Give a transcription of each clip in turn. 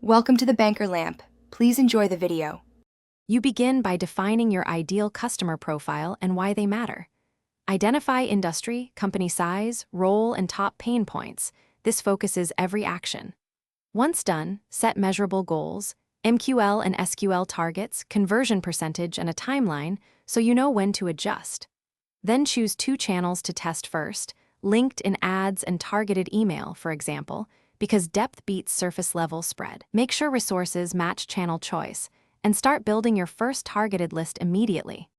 Welcome to the Banker Lamp. Please enjoy the video. You begin by defining your ideal customer profile and why they matter. Identify industry, company size, role, and top pain points. This focuses every action. Once done, set measurable goals, MQL and SQL targets, conversion percentage, and a timeline so you know when to adjust. Then choose 2 channels to test first, LinkedIn ads and targeted email, for example, because depth beats surface-level spread. Make sure resources match channel choice, and start building your first targeted list immediately.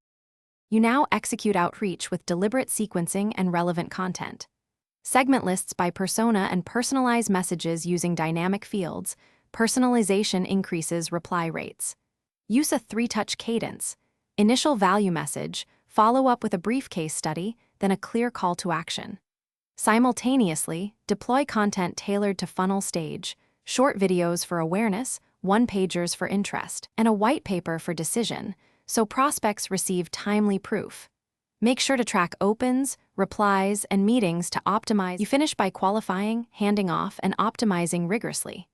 You now execute outreach with deliberate sequencing and relevant content. Segment lists by persona and personalize messages using dynamic fields. Personalization increases reply rates. Use a 3-touch cadence. Initial value message, follow up with a brief case study, then a clear call to action. Simultaneously, deploy content tailored to funnel stage, short videos for awareness, one-pagers for interest, and a white paper for decision, so prospects receive timely proof. Make sure to track opens, replies, and meetings to optimize. You finish by qualifying, handing off, and optimizing rigorously.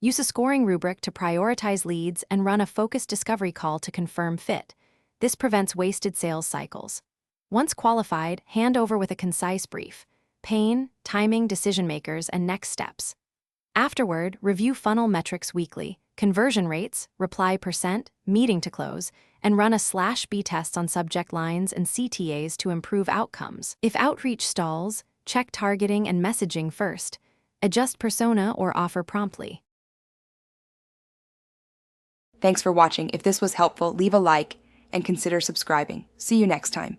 Use a scoring rubric to prioritize leads and run a focused discovery call to confirm fit. This prevents wasted sales cycles. Once qualified, hand over with a concise brief. Pain, timing, decision makers, and next steps. Afterward, review funnel metrics weekly, conversion rates, reply percent, meeting to close, and run a /B test on subject lines and CTAs to improve outcomes. If outreach stalls, check targeting and messaging first. Adjust persona or offer promptly. Thanks for watching. If this was helpful, leave a like and consider subscribing. See you next time.